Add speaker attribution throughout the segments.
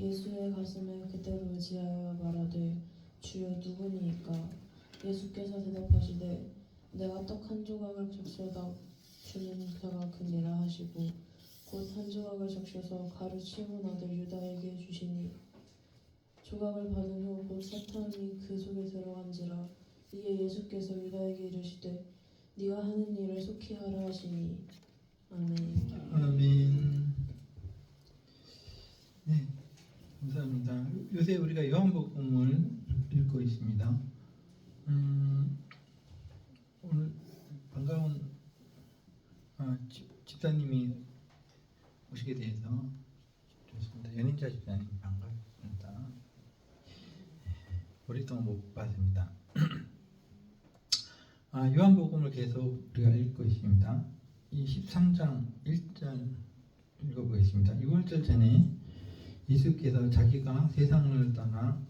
Speaker 1: 예수의 가슴에 그대로 의지하여 말하되 주여 누구니이까? 예수께서 대답하시되 내가 떡 한 조각을 적셔다 주는 자가 그니라 하시고 곧 한 조각을 적셔서 가르치온 아들 유다에게 주시니 조각을 받은 후 곧 사탄이 그 속에 들어간지라. 이에 예수께서 유다에게 이르시되 네가 하는 일을 속히 하라 하시니. 아멘.
Speaker 2: 아멘. 네, 감사합니다. 요새 우리가 요한복음을 읽고 있습니다. 오늘 반가운 집사님이 오시게 돼서 좋습니다. 연인자 집사님 반갑습니다. 오랫동안 못 봤습니다. 요한복음을 계속 우리가 읽고 있습니다. 이 13장 1절 읽어보겠습니다. 6월절 전에 예수께서 자기가 세상을 떠나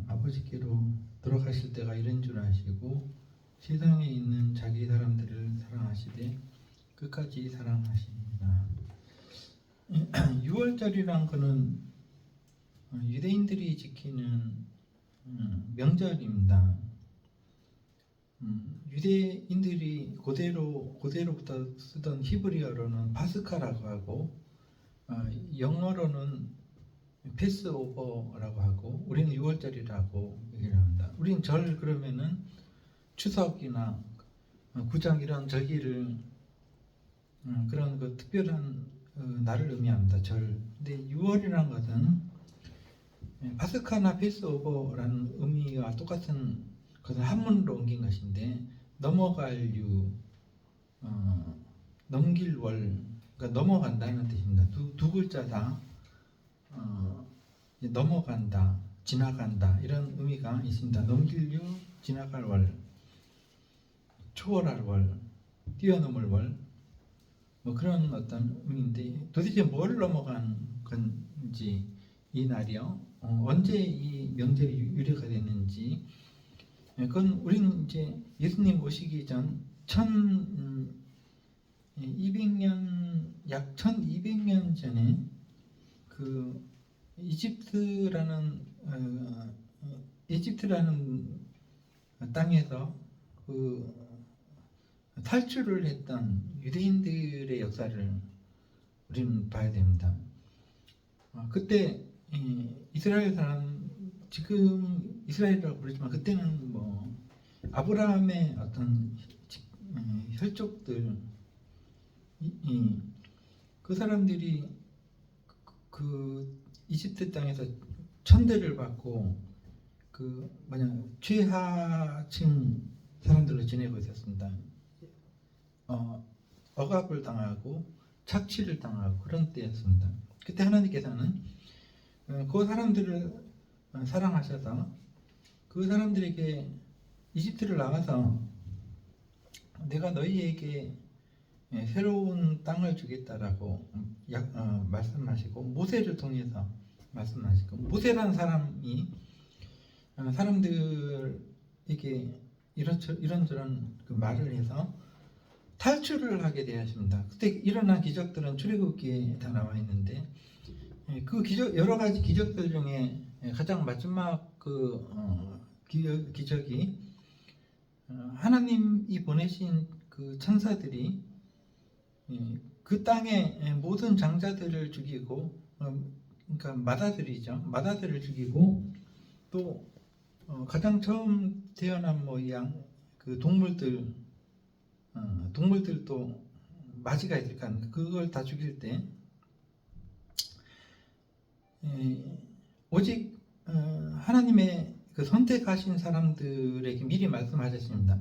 Speaker 2: 아버지께로 돌아가실 때가 이른 줄 아시고 세상에 있는 자기 사람들을 사랑하시되 끝까지 사랑하십니다. 6월절이란 거는 유대인들이 지키는 명절입니다. 유대인들이 고대로부터 쓰던 히브리어로는 파스카라고 하고 영어로는 패스오버라고 하고 우리는 6월절이라고 얘기를 합니다. 우리는 절 그러면은 추석이나 구정 이런 절기를 그런 그 특별한 날을 의미합니다. 절. 근데 6월이라는 것은 파스카나 패스오버라는 의미와 똑같은 것을 한문으로 옮긴 것인데 넘어갈 유, 넘길 월, 그러니까 넘어간다는 뜻입니다. 두 글자 다 넘어간다, 지나간다 이런 의미가 있습니다. 넘길 유, 지나갈 월, 초월할 월, 뛰어넘을 월, 뭐 그런 어떤 의미인데 도대체 뭘 넘어간 건지 이 날이요. 언제 이 명절이 유래가 됐는지 그건 우리는 이제 예수님 오시기 전 1200년 약 1200년 전에 그 이집트라는 땅에서 그 탈출을 했던 유대인들의 역사를 우리는 봐야 됩니다. 그때 이스라엘 사람 지금 이스라엘이라고 부르지만 그때는 뭐 아브라함의 어떤 혈족들 그 사람들이 그 이집트 땅에서 천대를 받고 그 뭐냐 최하층 사람들로 지내고 있었습니다. 억압을 당하고 착취를 당하고 그런 때였습니다. 그때 하나님께서는 그 사람들을 사랑하셔서 그 사람들에게 이집트를 나가서 내가 너희에게 새로운 땅을 주겠다라고 말씀하시고 모세를 통해서 말씀하시고 모세라는 사람이 사람들에게 이런저런 그 말을 해서 탈출을 하게 되었습니다. 그때 일어난 기적들은 출애굽기에 다 나와 있는데 그 기적 여러 가지 기적들 중에 가장 마지막 그 기적이 하나님이 보내신 그 천사들이 그 땅의 모든 장자들을 죽이고 그러니까 마다들을 죽이고 또 가장 처음 태어난 그 동물들도 마지가 있을까 그걸 다 죽일 때 오직 하나님의 그 선택하신 사람들에게 미리 말씀하셨습니다.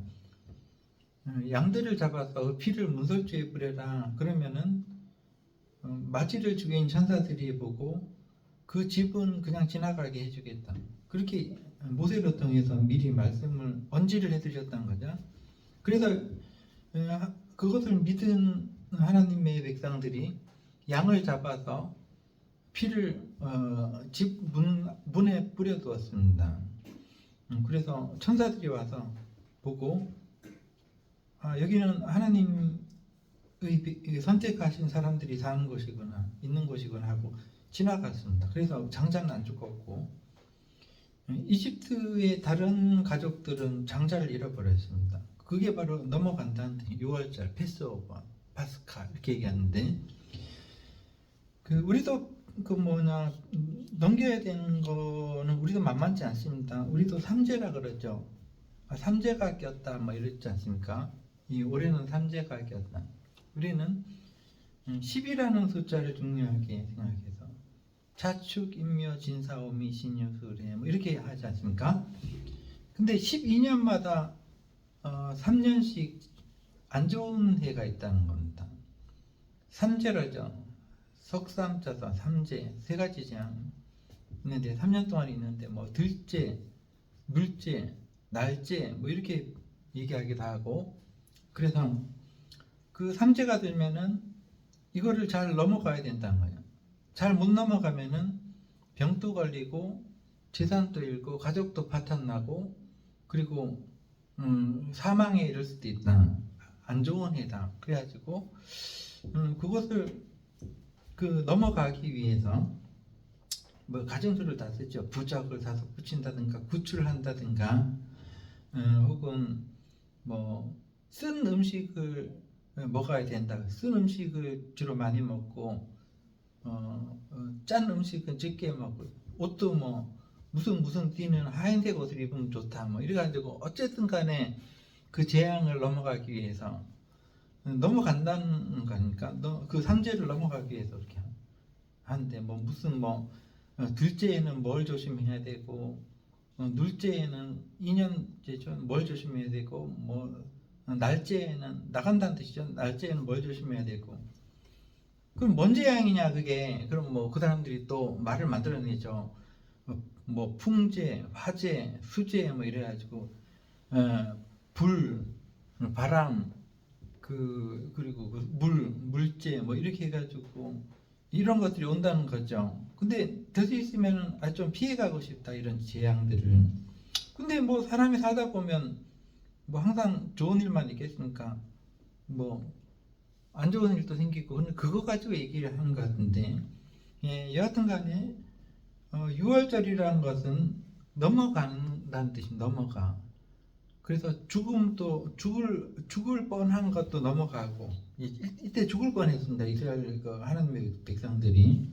Speaker 2: 양들을 잡아서 피를 문설주에 뿌려라. 그러면은 마지를 죽인 천사들이 보고 그 집은 그냥 지나가게 해주겠다. 그렇게 모세를 통해서 미리 말씀을 언지를 해두셨다는 거죠. 그래서 그것을 믿은 하나님의 백성들이 양을 잡아서 피를 집 문에 뿌려두었습니다. 그래서 천사들이 와서 보고 여기는 하나님의 선택하신 사람들이 사는 곳이구나 있는 곳이구나 하고 지나갔습니다. 그래서 장자는 안 죽었고 이집트의 다른 가족들은 장자를 잃어버렸습니다. 그게 바로 넘어간다는 6월절, 패스오버, 파스카 이렇게 얘기하는데 우리도 넘겨야 되는 거는 우리도 만만치 않습니다. 우리도 삼재라 그러죠. 삼재가 꼈다 뭐 이랬지 않습니까? 이 올해는 삼재가 꼈다. 우리는 10이라는 숫자를 중요하게 생각해서 자축, 인묘, 진사오미, 신유, 수레 뭐 이렇게 하지 않습니까? 근데 12년마다 3년씩 안 좋은 해가 있다는 겁니다. 삼재라죠. 석삼자사, 삼재 세 가지 재앙 있는데 3년 동안 있는데 뭐 들재, 물재, 날재 뭐 이렇게 얘기하기도 하고 그래서 그 삼재가 들면은 이거를 잘 넘어가야 된다는 거예요. 잘 못 넘어가면은 병도 걸리고 재산도 잃고 가족도 파탄나고 그리고 사망에 이를 수도 있다. 안 좋은 해다. 그래가지고 그것을 넘어가기 위해서 뭐 가정술을 다 쓰죠. 부적을 사서 붙인다든가 구출을 한다든가 혹은 뭐 쓴 음식을 먹어야 된다. 쓴 음식을 주로 많이 먹고 짠 음식은 적게 먹고 옷도 뭐 무슨 띠는 하얀색 옷을 입으면 좋다 뭐 이래가지고 어쨌든 간에 그 재앙을 넘어가기 위해서 넘어간다는 거니까 그 삼재를 넘어가기 위해서 이렇게 하는데 뭐 무슨 둘째에는 뭘 조심해야 되고 눌째에는 2년째죠 뭘 조심해야 되고 뭐 날째에는 나간다는 뜻이죠. 날째에는 뭘 조심해야 되고 그럼 뭔 재앙이냐 그게 그럼 뭐 그 사람들이 또 말을 만들어내죠. 뭐 풍재, 화재, 수재 뭐 이래가지고 불, 바람 그리고 물재 뭐 이렇게 해가지고 이런 것들이 온다는 거죠. 근데 될 수 있으면 좀 피해가고 싶다 이런 재앙들을. 근데 뭐 사람이 살다 보면 뭐 항상 좋은 일만 있겠습니까? 뭐 안 좋은 일도 생기고 그거 가지고 얘기를 하는 것 같은데 여하튼간에 6월절이라는 것은 넘어간다는 뜻입니다. 넘어가. 그래서 죽음도 죽을 뻔한 것도 넘어가고 이때 죽을 뻔했습니다. 이스라엘 하나님의 백성들이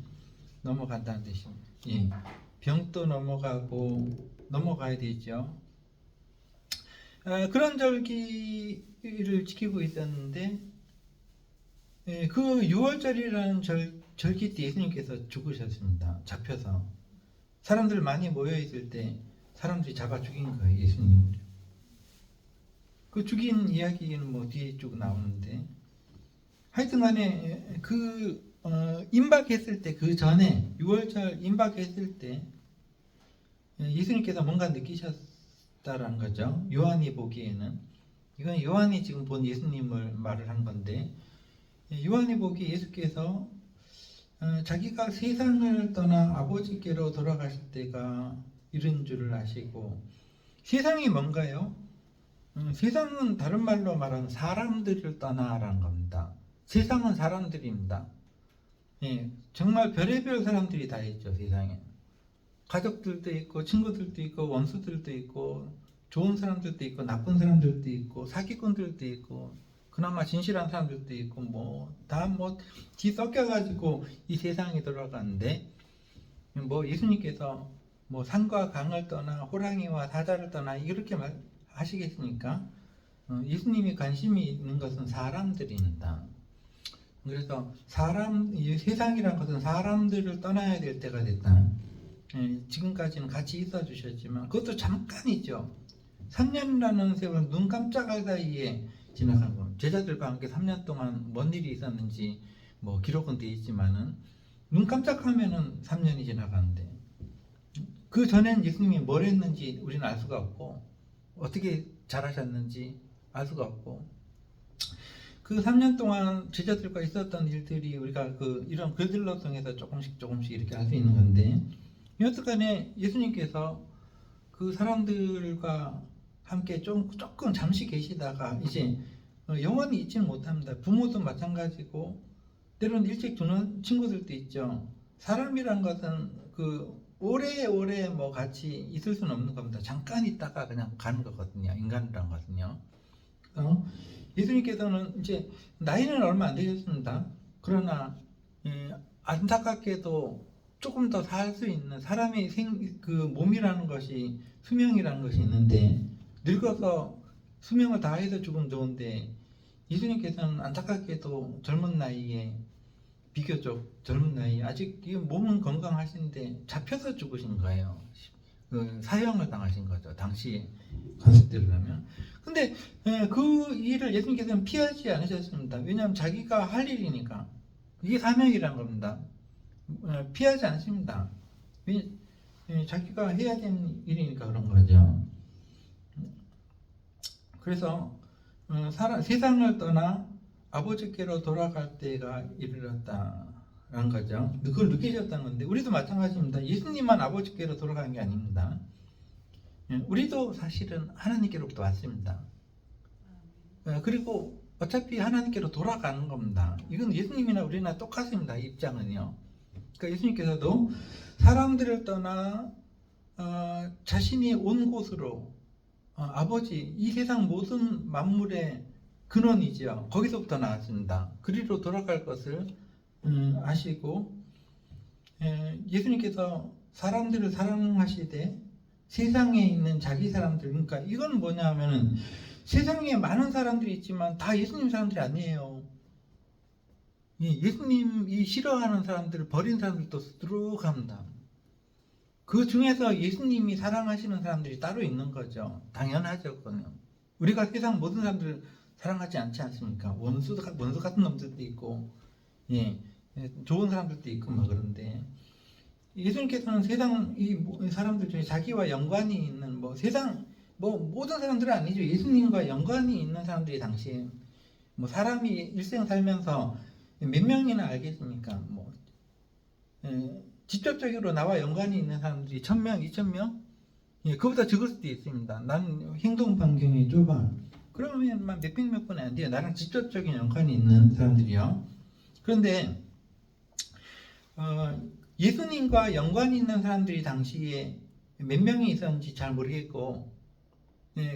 Speaker 2: 넘어간다는 뜻입니다. 예. 병도 넘어가고 넘어가야 되죠. 그런 절기를 지키고 있었는데 그 6월절이라는 절기 때 예수님께서 죽으셨습니다. 잡혀서 사람들 많이 모여 있을 때 사람들이 잡아 죽인 거예요. 예수님을. 그 죽인 이야기는 뭐 뒤에 쭉 나오는데 하여튼간에 임박했을 때 그 전에 6월절 임박했을 때 예수님께서 뭔가 느끼셨다라는 거죠. 요한이 보기에는 이건 요한이 지금 본 예수님을 말을 한 건데 요한이 보기에 예수께서 자기가 세상을 떠나 아버지께로 돌아가실 때가 이른 줄을 아시고 세상이 뭔가요? 세상은 다른 말로 말하는 사람들을 떠나라는 겁니다. 세상은 사람들입니다. 예, 정말 별의별 사람들이 다 있죠. 세상에 가족들도 있고 친구들도 있고 원수들도 있고 좋은 사람들도 있고 나쁜 사람들도 있고 사기꾼들도 있고 그나마 진실한 사람들도 있고 다 뒤섞여가지고 이 세상이 돌아가는데 예수님께서 산과 강을 떠나 호랑이와 사자를 떠나 이렇게 하시겠습니까? 예수님이 관심이 있는 것은 사람들입니다. 그래서 세상이란 것은 사람들을 떠나야 될 때가 됐다. 지금까지는 같이 있어 주셨지만 그것도 잠깐이죠. 3년이라는 세월 눈 깜짝할 사이에 지나간 겁니다. 제자들과 함께 3년 동안 뭔 일이 있었는지 기록은 되어 있지만은 눈 깜짝하면은 3년이 지나가는데 그 전엔 예수님이 뭘 했는지 우리는 알 수가 없고 어떻게 잘하셨는지 알 수가 없고 그 3년 동안 제자들과 있었던 일들이 우리가 이런 글들로 통해서 조금씩 이렇게 알 수 있는 건데 여튼간에 예수님께서 그 사람들과 함께 조금 잠시 계시다가 이제 영원히 있지는 못합니다. 부모도 마찬가지고 때로는 일찍 두는 친구들도 있죠. 사람이란 것은 그 오래오래 뭐 같이 있을 수는 없는 겁니다. 잠깐 있다가 그냥 가는 거거든요. 인간이란 것은요. 예수님께서는 이제 나이는 얼마 안 되셨습니다. 그러나 안타깝게도 조금 더 살 수 있는 사람의 그 몸이라는 것이 수명이라는 것이 있는데 늙어서 수명을 다해서 죽으면 좋은데 예수님께서는 안타깝게도 젊은 나이에 비교적 젊은 나이 아직 몸은 건강하신데 잡혀서 죽으신 거예요. 그 사형을 당하신 거죠. 당시 관습대로라면. 근데 그 일을 예수님께서는 피하지 않으셨습니다. 왜냐하면 자기가 할 일이니까. 이게 사명이란 겁니다. 피하지 않습니다. 자기가 해야 되는 일이니까 그런 거죠. 그래서 세상을 떠나 아버지께로 돌아갈 때가 이르렀다라는 거죠. 그걸 느끼셨다는 건데 우리도 마찬가지입니다. 예수님만 아버지께로 돌아가는 게 아닙니다. 우리도 사실은 하나님께로부터 왔습니다. 그리고 어차피 하나님께로 돌아가는 겁니다. 이건 예수님이나 우리나 똑같습니다. 입장은요. 그러니까 예수님께서도 사람들을 떠나 자신이 온 곳으로 아버지, 이 세상 모든 만물의 근원이죠. 거기서부터 나왔습니다. 그리로 돌아갈 것을 아시고 예수님께서 사람들을 사랑하시되 세상에 있는 자기 사람들, 그러니까 이건 뭐냐면은 세상에 많은 사람들이 있지만 다 예수님 사람들이 아니에요. 예수님이 싫어하는 사람들을 버린 사람들도 수두룩합니다. 그 중에서 예수님이 사랑하시는 사람들이 따로 있는 거죠. 당연하죠. 그거는. 우리가 세상 모든 사람들을 사랑하지 않지 않습니까? 원수 같은 놈들도 있고, 좋은 사람들도 있고, 막 그런데. 예수님께서는 세상 이 사람들 중에 자기와 연관이 있는 세상 모든 사람들은 아니죠. 예수님과 연관이 있는 사람들이 당시에 사람이 일생 살면서 몇 명이나 알겠습니까? 직접적으로 나와 연관이 있는 사람들이 1000명, 2000명? 그보다 적을 수도 있습니다. 나는 행동 반경이 좁아. 그러면 몇백 분이 안 돼요. 나랑 직접적인 연관이 있는 사람들이요. 그런데 예수님과 연관이 있는 사람들이 당시에 몇 명이 있었는지 잘 모르겠고,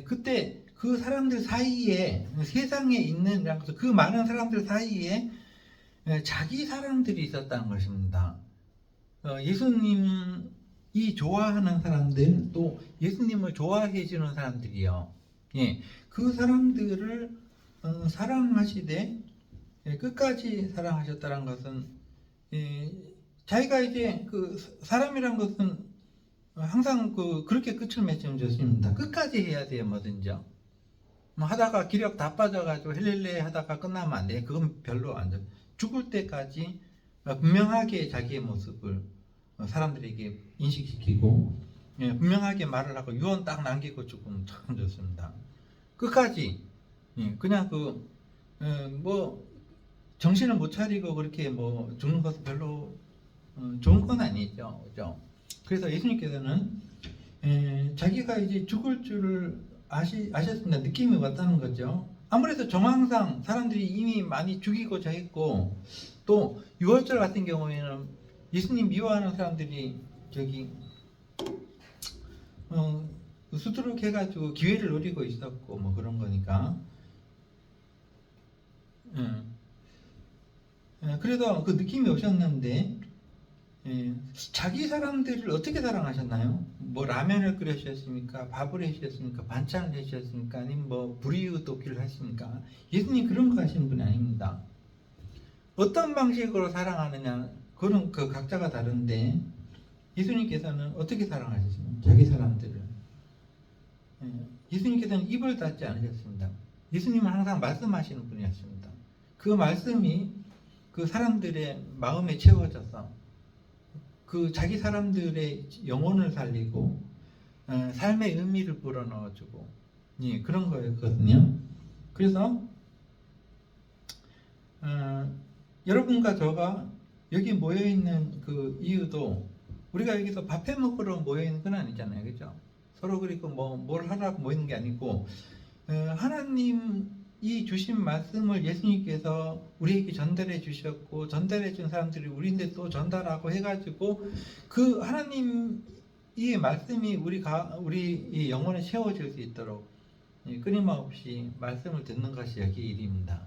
Speaker 2: 그때 그 사람들 사이에 세상에 있는 그 많은 사람들 사이에 자기 사람들이 있었다는 것입니다. 예수님이 좋아하는 사람들, 또 예수님을 좋아해 주는 사람들이요. 그 사람들을 사랑하시되 끝까지 사랑하셨다는 것은 자기가 이제 그 사람이란 것은 항상 그렇게 끝을 맺으면 좋습니다. 끝까지 해야 돼요, 뭐든지요. 하다가 기력 다 빠져가지고 헬렐레 하다가 끝나면 안 돼. 그건 별로 안 좋아. 죽을 때까지 분명하게 자기의 모습을 사람들에게 인식시키고 분명하게 말을 하고 유언 딱 남기고 죽으면 참 좋습니다. 끝까지 그냥 정신을 못 차리고 그렇게 죽는 것은 별로 좋은 건 아니죠, 그죠? 그래서 예수님께서는 자기가 이제 죽을 줄을 아셨습니다. 느낌이 왔다는 거죠. 아무래도 정황상 사람들이 이미 많이 죽이고자 했고, 또 6월절 같은 경우에는 예수님 미워하는 사람들이 수두룩 해가지고 기회를 노리고 있었고 그런 거니까. 그래서 그 느낌이 오셨는데 자기 사람들을 어떻게 사랑하셨나요? 라면을 끓여주셨습니까? 밥을 해주셨습니까? 반찬을 해주셨습니까? 아니면 불이웃 돕기를 하십니까? 예수님 그런 거 하시는 분이 아닙니다. 어떤 방식으로 사랑하느냐, 그건 그 각자가 다른데 예수님께서는 어떻게 사랑하셨습니까? 자기 사람들을. 예수님께서는 입을 닫지 않으셨습니다. 예수님은 항상 말씀하시는 분이었습니다. 그 말씀이 그 사람들의 마음에 채워져서 그 자기 사람들의 영혼을 살리고 삶의 의미를 불어넣어주고 그런 거였거든요. 그래서 여러분과 저가 여기 모여있는 그 이유도 우리가 여기서 밥해 먹으러 모여있는 건 아니잖아요, 그죠? 서로 그리고 뭘 하라고 모이는 게 아니고 하나님 이 주신 말씀을 예수님께서 우리에게 전달해 주셨고 전달해 준 사람들이 우리한테 또 전달하고 해가지고 그 하나님 이 말씀이 우리 이 영혼에 채워질 수 있도록 끊임없이 말씀을 듣는 것이 여기 일입니다.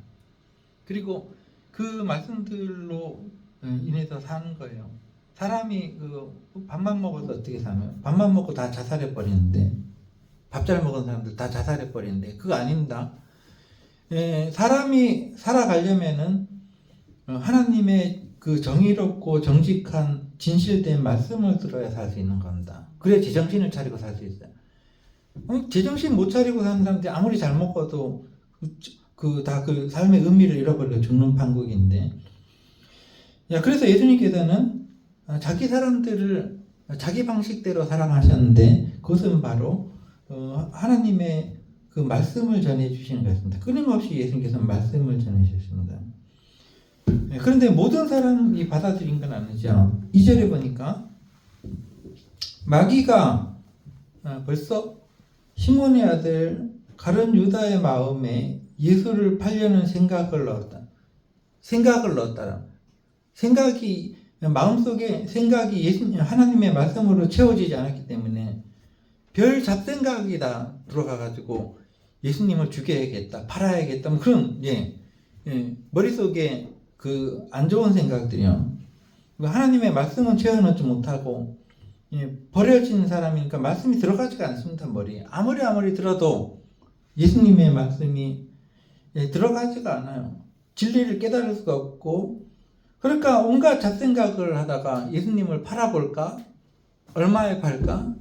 Speaker 2: 그리고 그 말씀들로 인해서 사는 거예요. 사람이 그 밥만 먹어서 어떻게 사면 밥만 먹고 다 자살해 버리는데 밥 잘 먹은 사람들 다 자살해 버리는데 그거 아닙니다. 사람이 살아가려면은 하나님의 그 정의롭고 정직한 진실된 말씀을 들어야 살 수 있는 겁니다. 그래야 제정신을 차리고 살 수 있어요. 제정신 못 차리고 사는 사람들이 아무리 잘 먹어도 다 그 삶의 의미를 잃어버리고 죽는 판국인데, 그래서 예수님께서는 자기 사람들을 자기 방식대로 사랑하셨는데 그것은 바로 하나님의 그 말씀을 전해 주시는 것입니다. 끊임없이 예수님께서는 말씀을 전해 주셨습니다. 그런데 모든 사람이 받아들인 건 아니죠. 2절에 보니까 마귀가 벌써 시몬의 아들 가룟 유다의 마음에 예수를 팔려는 생각을 넣었다. 마음속에 생각이 예수님 하나님의 말씀으로 채워지지 않았기 때문에 별 잡생각이 다 들어가가지고 예수님을 죽여야겠다, 팔아야겠다, 뭐 그런 머릿속에 그 안 좋은 생각들이요. 하나님의 말씀은 채워넣지 못하고 버려진 사람이니까 말씀이 들어가지가 않습니다. 머리에 아무리 들어도 예수님의 말씀이 들어가지가 않아요. 진리를 깨달을 수가 없고, 그러니까 온갖 잡생각을 하다가 예수님을 팔아볼까? 얼마에 팔까?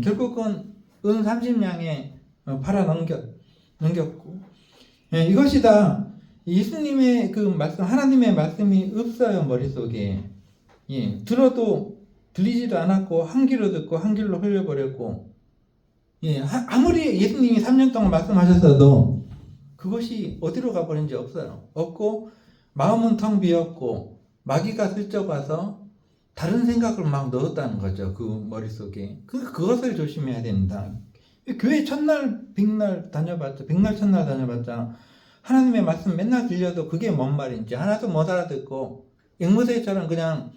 Speaker 2: 결국은 은 30냥에 팔아 넘겼고, 이것이 다 예수님의 그 말씀, 하나님의 말씀이 없어요. 머릿속에. 들어도 들리지도 않았고 한 귀로 듣고 한 귀로 흘려버렸고, 아무리 예수님이 3년 동안 말씀하셨어도 그것이 어디로 가버린지 없고 마음은 텅 비었고 마귀가 슬쩍 와서 다른 생각을 막 넣었다는 거죠. 그 머릿속에. 그것을 조심해야 됩니다. 교회 첫날 백날 첫날 다녀봤자 하나님의 말씀 맨날 들려도 그게 뭔 말인지 하나도 못 알아듣고 앵무새처럼 그냥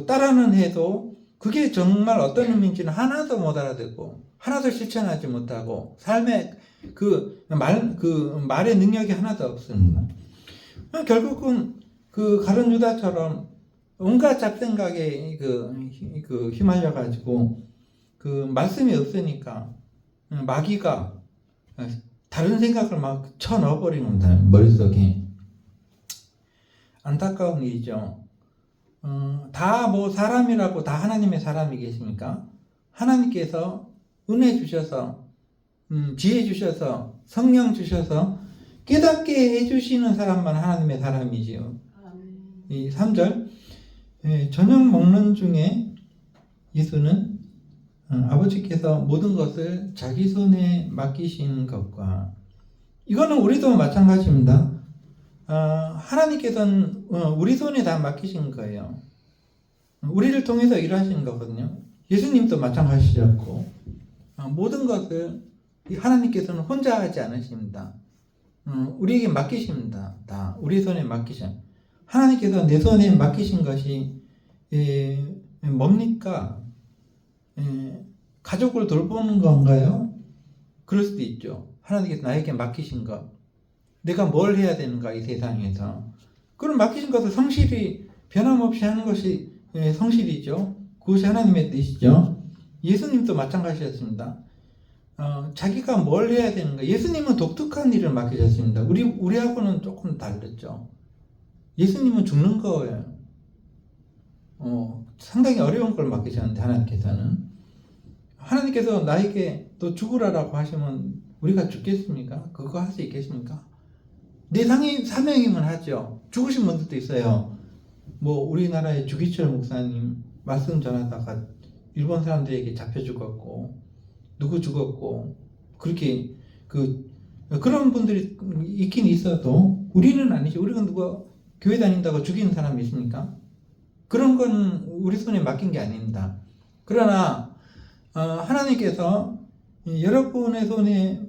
Speaker 2: 따라는 해도 그게 정말 어떤 의미인지는 하나도 못 알아듣고 하나도 실천하지 못하고 삶의 그 말의 능력이 하나도 없습니다. 결국은 그 가룟 유다처럼 온갖 잡생각에 휘말려 가지고 그 말씀이 없으니까 마귀가 다른 생각을 막 쳐넣어 버리는 겁니다. 머릿속에. 안타까운 일이죠. 다 사람이라고 다 하나님의 사람이겠습니까? 하나님께서 은혜 주셔서 지혜 주셔서 성령 주셔서 깨닫게 해주시는 사람만 하나님의 사람이지요. 이 3절 저녁 먹는 중에 예수는 아버지께서 모든 것을 자기 손에 맡기신 것과, 이거는 우리도 마찬가지입니다. 하나님께서는 우리 손에 다 맡기신 거예요. 우리를 통해서 일하시는 거거든요. 예수님도 마찬가지였고, 모든 것을 하나님께서는 혼자 하지 않으십니다. 우리에게 맡기십니다. 다 우리 손에 맡기셔. 하나님께서 내 손에 맡기신 것이 뭡니까? 가족을 돌보는 건가요? 그럴 수도 있죠. 하나님께서 나에게 맡기신 것, 내가 뭘 해야 되는가 이 세상에서, 그럼 맡기신 것을 성실히 변함없이 하는 것이 성실이죠. 그것이 하나님의 뜻이죠. 예수님도 마찬가지였습니다. 자기가 뭘 해야 되는가. 예수님은 독특한 일을 맡기셨습니다. 우리하고는 조금 다르죠. 예수님은 죽는 거예요. 상당히 어려운 걸 맡기셨는데 하나님께서 나에게 또 죽으라라고 하시면 우리가 죽겠습니까? 그거 할 수 있겠습니까? 내 사명이면 하죠. 죽으신 분들도 있어요. 우리나라의 주기철 목사님 말씀 전하다가 일본 사람들에게 잡혀 죽었고, 누구 죽었고, 그렇게 그런 분들이 있긴 있어도 우리는 아니죠. 우리가 누가 교회 다닌다고 죽이는 사람이 있습니까? 그런 건 우리 손에 맡긴 게 아닙니다. 그러나 하나님께서 여러분의 손에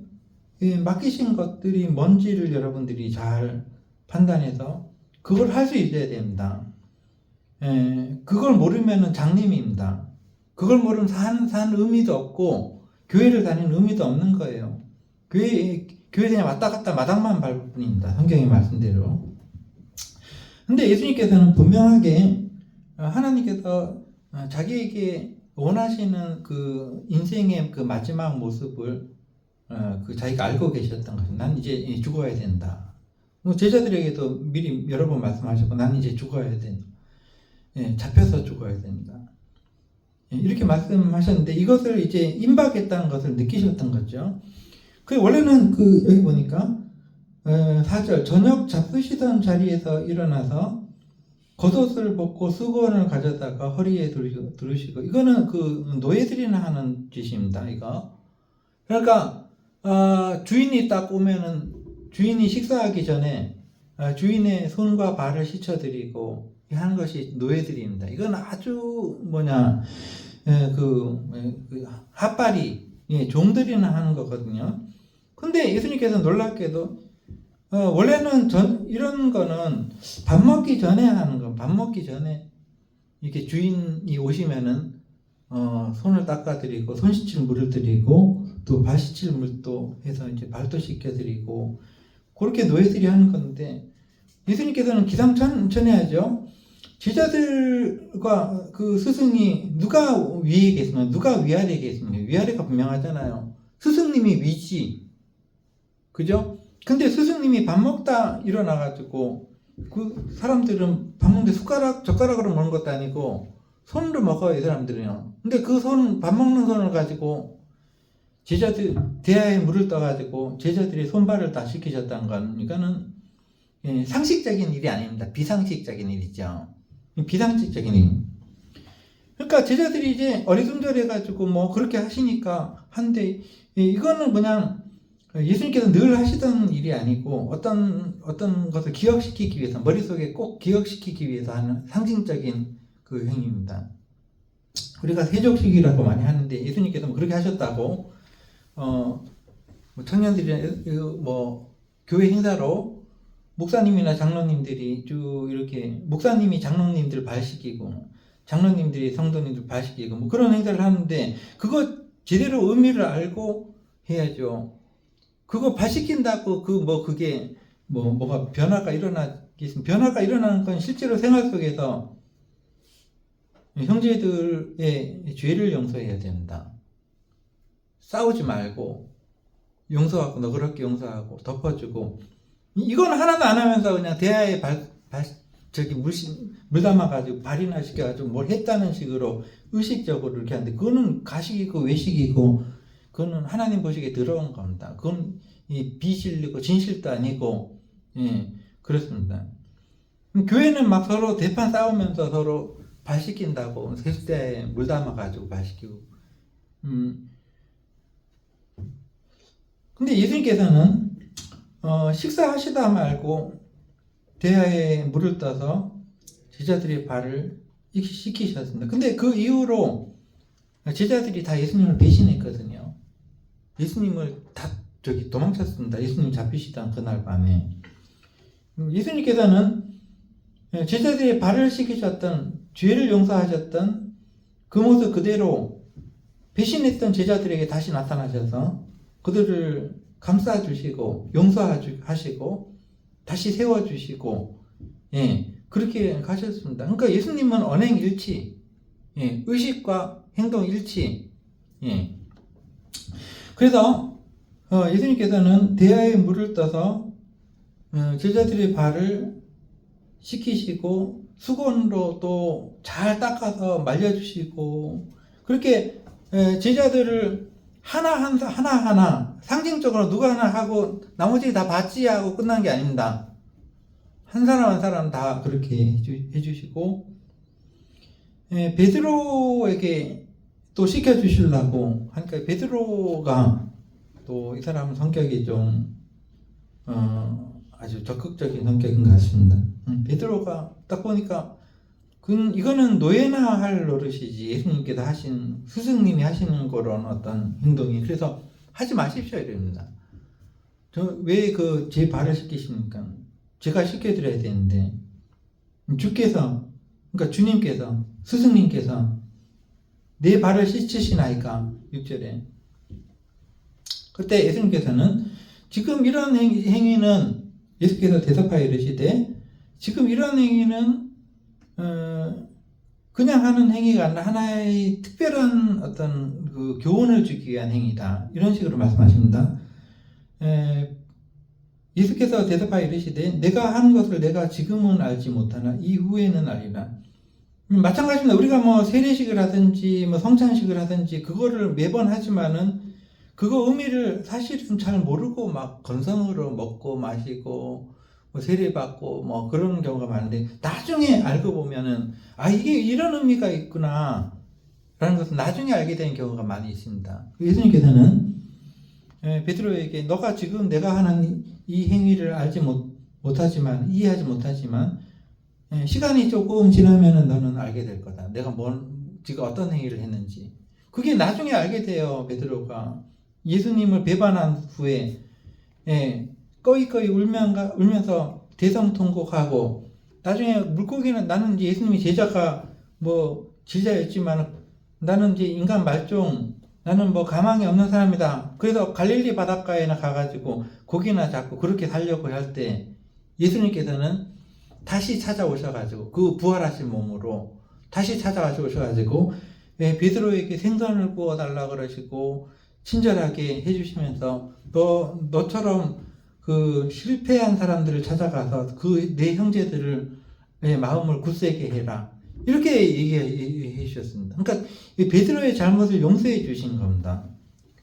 Speaker 2: 맡기신 것들이 뭔지를 여러분들이 잘 판단해서 그걸 할 수 있어야 됩니다. 그걸 모르면 장님입니다. 그걸 모르면 산 의미도 없고 교회를 다니는 의미도 없는 거예요. 교회 그냥 왔다 갔다 마당만 밟을 뿐입니다. 성경의 말씀대로. 근데 예수님께서는 분명하게 하나님께서 자기에게 원하시는 그 인생의 그 마지막 모습을 그 자기가 알고 계셨던 것입니다. 난 이제 죽어야 된다. 제자들에게도 미리 여러 번 말씀하셨고, 난 이제 죽어야 된다. 잡혀서 죽어야 된다. 이렇게 말씀하셨는데 이것을 이제 임박했다는 것을 느끼셨던 거죠. 원래는 여기 보니까 4절 저녁 잡수시던 자리에서 일어나서 겉옷을 벗고 수건을 가져다가 허리에 두르시고, 이거는 그 노예들이나 하는 짓입니다. 이거. 그러니까 주인이 딱 오면은 주인이 식사하기 전에 주인의 손과 발을 씻어드리고 하는 것이 노예들입니다. 이건 아주 핫바리 종들이나 하는 거거든요. 근데 예수님께서 놀랍게도 원래는 이런 거는 밥 먹기 전에 하는 거. 밥 먹기 전에 이렇게 주인이 오시면은 손을 닦아드리고 손 씻을 물을 드리고 또 발 씻을 물도 해서 이제 발도 씻겨드리고 그렇게 노예들이 하는 건데, 예수님께서는 기상천외하죠. 제자들과 그 스승이 누가 위에 계십니까? 누가 위아래에 계십니까? 위아래가 분명하잖아요. 스승님이 위지, 그죠? 근데 스승님이 밥 먹다 일어나가지고 그 사람들은 밥 먹는데 젓가락으로 먹는 것도 아니고 손으로 먹어요, 이 사람들은요. 근데 그 밥 먹는 손을 가지고 제자들 대야에 물을 떠가지고 제자들이 손발을 다 씻기셨다는 건 이거는 상식적인 일이 아닙니다. 비상식적인 일이죠. 비상식적인 일. 그러니까 제자들이 이제 어리둥절해가지고 뭐 그렇게 하시니까 한데, 이거는 그냥 예수님께서 늘 하시던 일이 아니고 어떤 것을 기억시키기 위해서, 머릿속에 꼭 기억시키기 위해서 하는 상징적인 그 행위입니다. 우리가 세족식이라고 많이 하는데 예수님께서 그렇게 하셨다고 청년들이 교회 행사로 목사님이나 장로님들이 쭉 이렇게 목사님이 장로님들 발 씻기고 장로님들이 성도님들 발 씻기고 뭐 그런 행사를 하는데, 그거 제대로 의미를 알고 해야죠. 그거 발 씻긴다고 그게 뭐가 변화가 일어나겠습니까? 변화가 일어나는 건 실제로 생활 속에서 형제들의 죄를 용서해야 된다. 싸우지 말고 용서하고 너그럽게 용서하고 덮어주고, 이건 하나도 안 하면서 그냥 대야에 물 담아가지고 발이나 시켜가지고 뭘 했다는 식으로 의식적으로 이렇게 하는데, 그거는 가식이고 외식이고 그거는 하나님 보시기에 더러운 겁니다. 그건 비실리고 진실도 아니고, 그렇습니다. 교회는 막 서로 대판 싸우면서 서로 발 씻긴다고 세숫대에 물 담아가지고 발 씻기고. 근데 예수님께서는 식사하시다 말고 대야에 물을 떠서 제자들의 발을 씻기셨습니다. 근데 그 이후로 제자들이 다 예수님을 배신했거든요. 예수님을 다 도망쳤습니다. 예수님 잡히시던 그날 밤에. 예수님께서는 제자들의 발을 씻기셨던, 죄를 용서하셨던 그 모습 그대로 배신했던 제자들에게 다시 나타나셔서 그들을 감싸주시고 용서하시고 다시 세워주시고, 그렇게 가셨습니다. 그러니까 예수님은 언행일치, 의식과 행동일치. 그래서 예수님께서는 대야에 물을 떠서 제자들의 발을 씻기시고 수건으로 또 잘 닦아서 말려주시고, 그렇게 제자들을 하나하나 상징적으로 누가 하나 하고 나머지 다 받지 하고 끝난 게 아닙니다. 한 사람 한 사람 다 그렇게 해주시고, 베드로에게 또 시켜주시려고 하니까 베드로가 또 이 사람 성격이 좀 아주 적극적인 성격인 것 같습니다. 베드로가 딱 보니까 이거는 노예나 할 노릇이지 예수님께서 하신, 스승님이 하시는 거로는 어떤 행동이, 그래서 하지 마십시오 이럽니다. 저 왜 그 제 발을 씻기십니까? 제가 씻겨드려야 되는데 주께서, 그러니까 주님께서, 스승님께서 내 발을 씻으시나이까. 6절에 그때 예수님께서는 지금 이런 행위는, 예수께서 대답하여 이르시되 지금 이런 행위는 그냥 하는 행위가 아니라 하나의 특별한 어떤 그 교훈을 주기 위한 행위다, 이런 식으로 말씀하십니다. 예수께서 대답하여 이르시되 내가 하는 것을 내가 지금은 알지 못하나 이후에는 알리라. 마찬가지입니다. 우리가 뭐 세례식을 하든지 뭐 성찬식을 하든지 그거를 매번 하지만은 그거 의미를 사실은 잘 모르고 막 건성으로 먹고 마시고 뭐 세례받고 뭐 그런 경우가 많은데, 나중에 알고 보면은 아, 이게 이런 의미가 있구나 라는 것을 나중에 알게 되는 경우가 많이 있습니다. 예수님께서는 베드로에게 너가 지금 내가 하는 이 행위를 알지 못하지만, 이해하지 못하지만 시간이 조금 지나면은 너는 알게 될 거다. 내가 지금 어떤 행위를 했는지. 그게 나중에 알게 돼요. 베드로가 예수님을 배반한 후에 꺼이꺼이 울면서 대성통곡하고, 나중에 물고기는, 나는 이제 예수님이 제자가 뭐 제자였지만 나는 이제 인간 말종, 나는 뭐 가망이 없는 사람이다. 그래서 갈릴리 바닷가에나 가가지고 고기나 잡고 그렇게 살려고 할 때 예수님께서는 다시 찾아오셔가지고 그 부활하신 몸으로 다시 찾아오셔가지고 베드로에게 생선을 구워달라 그러시고 친절하게 해주시면서 너처럼 그 실패한 사람들을 찾아가서 그 내 형제들을 마음을 굳세게 해라, 이렇게 얘기해 주셨습니다. 그러니까 베드로의 잘못을 용서해 주신 겁니다.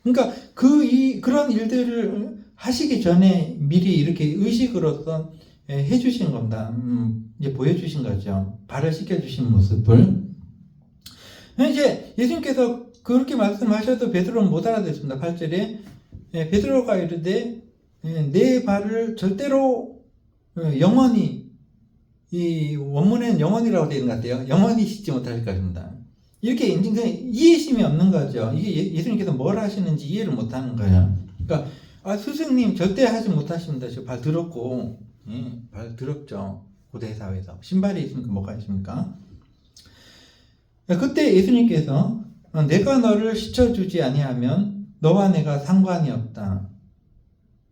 Speaker 2: 그러니까 그런 일들을 하시기 전에 미리 이렇게 의식으로서 해 주신 겁니다. 이제 보여주신 거죠. 발을 씻겨주신 모습을. 이제 예수님께서 그렇게 말씀하셔도 베드로는 못 알아듣습니다. 8절에 베드로가 이르되 내 발을 절대로 영원히, 이 원문에는 영원이라고 되어 있는 것 같아요. 영원히 씻지 못할 것입니다. 이렇게 이해심이 없는 거죠. 이게 예수님께서 뭘 하시는지 이해를 못하는 거예요. 그러니까 스승님 절대 하지 못하십니다. 발 더럽고, 발 더럽죠. 고대 사회에서 신발이 있으니까 뭐가 있습니까? 그때 예수님께서 내가 너를 씻어주지 아니하면 너와 내가 상관이 없다.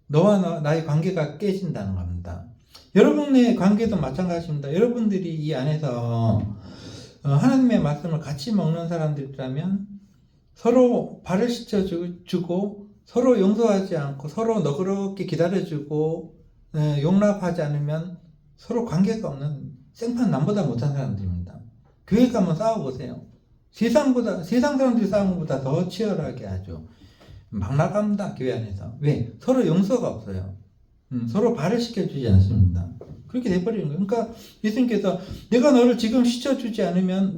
Speaker 2: 너와 나의 관계가 깨진다는 겁니다. 여러분의 관계도 마찬가지입니다. 여러분들이 이 안에서 하나님의 말씀을 같이 먹는 사람들이라면 서로 발을 씻어주고 서로 용서하지 않고 서로 너그럽게 기다려주고 용납하지 않으면 서로 관계가 없는 생판 남보다 못한 사람들입니다. 교회 가면 싸워보세요. 세상 사람들이 싸우는 것보다 더 치열하게 하죠. 막 나갑니다. 교회 안에서. 왜? 서로 용서가 없어요. 서로 발을 씻겨주지 않습니다. 그렇게 돼버리는 거예요. 그러니까 예수님께서 내가 너를 지금 씻어주지 않으면,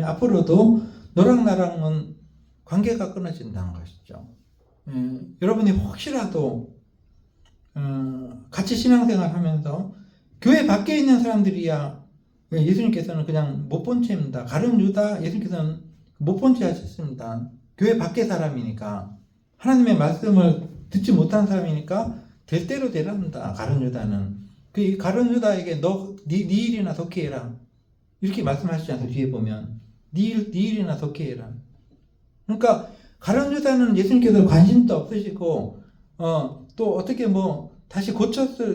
Speaker 2: 앞으로도 너랑 나랑은 관계가 끊어진다는 것이죠. 여러분이 혹시라도 같이 신앙생활 하면서 교회 밖에 있는 사람들이야 예수님께서는 그냥 못 본 채입니다. 가룟 유다 예수님께서는 못 본 채 하셨습니다. 교회 밖에 사람이니까, 하나님의 말씀을 듣지 못한 사람이니까 될 대로 되랍니다. 가룟 유다는. 그 가룟 유다에게 네 일이나 속해해라, 이렇게 말씀하시지 않아요? 뒤에 보면 네 일이나 속해해라. 그러니까 가룟 유다는 예수님께서 관심도 없으시고 또 어떻게 뭐 다시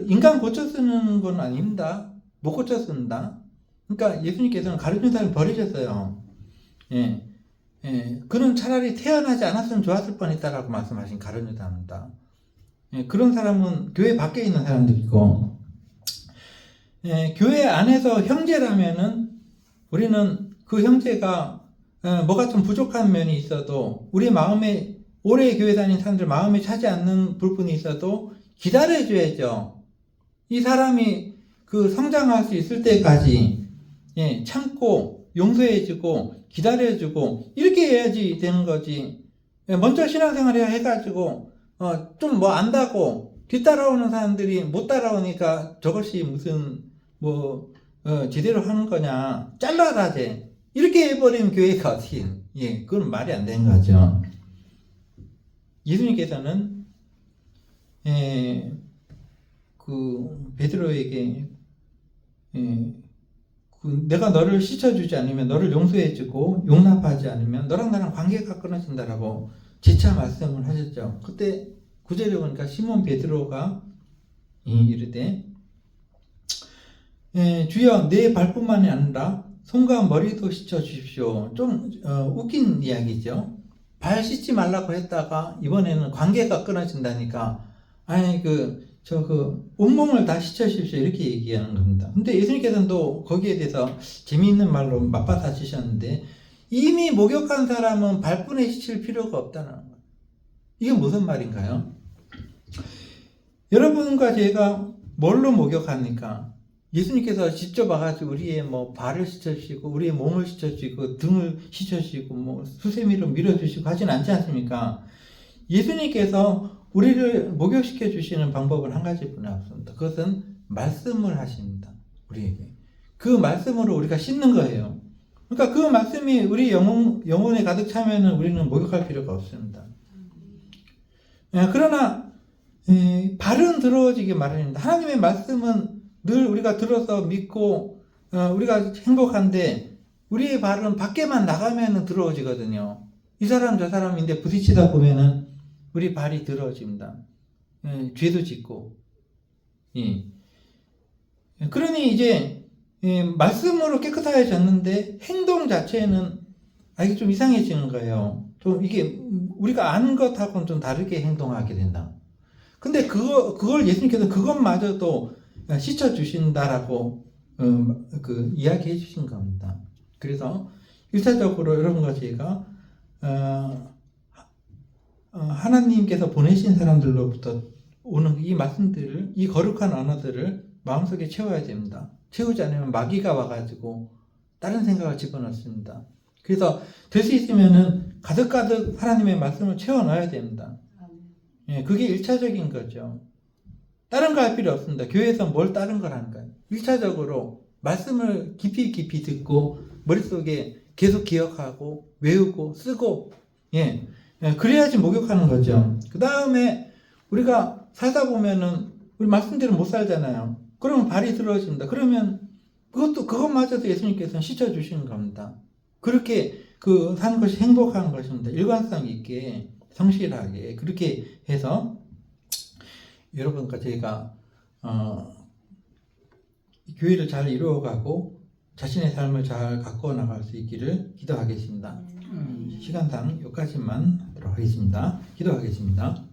Speaker 2: 인간 고쳐 쓰는 건 아닙니다. 못 고쳐 씁니다. 그러니까 예수님께서는 가룟 유다를 버리셨어요. 그는 차라리 태어나지 않았으면 좋았을 뻔했다라고 말씀하신 가룟 유다입니다. 그런 사람은 교회 밖에 있는 사람들이고, 교회 안에서 형제라면은 우리는 그 형제가 뭐가 좀 부족한 면이 있어도, 우리 마음에, 오래 교회 다닌 사람들 마음에 차지 않는 부분이 있어도 기다려줘야죠. 이 사람이 그 성장할 수 있을 때까지 참고 용서해주고 기다려주고 이렇게 해야지 되는 거지. 먼저 신앙생활 해가지고 좀 뭐 안다고 뒤따라오는 사람들이 못 따라오니까 저것이 무슨 제대로 하는 거냐, 잘라라제 이렇게 해버리는 교회가 어떻게, 그건 말이 안 되는 거죠. 예수님께서는 그 베드로에게 내가 너를 씻어주지 않으면, 너를 용서해주고 용납하지 않으면 너랑 나랑 관계가 끊어진다라고 재차 말씀을 하셨죠. 그때 9절에 보니까 시몬 베드로가 이르되 주여 내 발뿐만이 아니라 손과 머리도 씻어 주십시오. 좀 웃긴 이야기죠. 발 씻지 말라고 했다가 이번에는 관계가 끊어진다니까 아니 온몸을 다 씻으십시오 이렇게 얘기하는 겁니다. 근데 예수님께서는 또 거기에 대해서 재미있는 말로 맞받아 주셨는데 이미 목욕한 사람은 발뿐에 씻을 필요가 없다는 거예요. 이게 무슨 말인가요? 여러분과 제가 뭘로 목욕합니까? 예수님께서 직접 와가지고 우리의 발을 씻어주시고 우리의 몸을 씻어주시고 등을 씻어주시고 수세미로 밀어주시고 하진 않지 않습니까? 예수님께서 우리를 목욕시켜 주시는 방법은 한 가지뿐이 없습니다. 그것은 말씀을 하십니다. 우리에게. 그 말씀으로 우리가 씻는 거예요. 그러니까 그 말씀이 우리 영혼에 가득 차면은 우리는 목욕할 필요가 없습니다. 그러나 발은 들어지기 마련입니다. 하나님의 말씀은 늘 우리가 들어서 믿고 우리가 행복한데 우리의 발은 밖에만 나가면 들어오지거든요. 이 사람 저 사람인데 부딪히다 보면은 우리 발이 들어집니다. 죄도 짓고. 그러니 이제 말씀으로 깨끗해졌는데 행동 자체는 이게 좀 이상해지는 거예요. 좀 이게 우리가 아는 것하고는 좀 다르게 행동하게 된다. 근데 그걸 예수님께서 그것마저도 씻어주신다라고 이야기해 주신 겁니다. 그래서 1차적으로 여러분과 제가 하나님께서 보내신 사람들로부터 오는 이 말씀들을, 이 거룩한 언어들을 마음속에 채워야 됩니다. 채우지 않으면 마귀가 와가지고 다른 생각을 집어넣습니다. 그래서 될 수 있으면은 가득가득 하나님의 말씀을 채워 넣어야 됩니다. 그게 1차적인 거죠. 다른 거 할 필요 없습니다. 교회에서 뭘 다른 걸 하는 거예요. 1차적으로 말씀을 깊이 듣고 머릿속에 계속 기억하고 외우고 쓰고 그래야지 목욕하는 거죠. 그 다음에 우리가 살다 보면은 우리 말씀대로 못 살잖아요. 그러면 발이 들어집니다. 그러면 그것마저도 예수님께서는 씻어주시는 겁니다. 그렇게 사는 것이 행복한 것입니다. 일관성 있게 성실하게 그렇게 해서 여러분과 저희가 교회를 잘 이루어가고 자신의 삶을 잘 가꾸어 나갈 수 있기를 기도하겠습니다. 시간상 여기까지만 하도록 하겠습니다. 기도하겠습니다.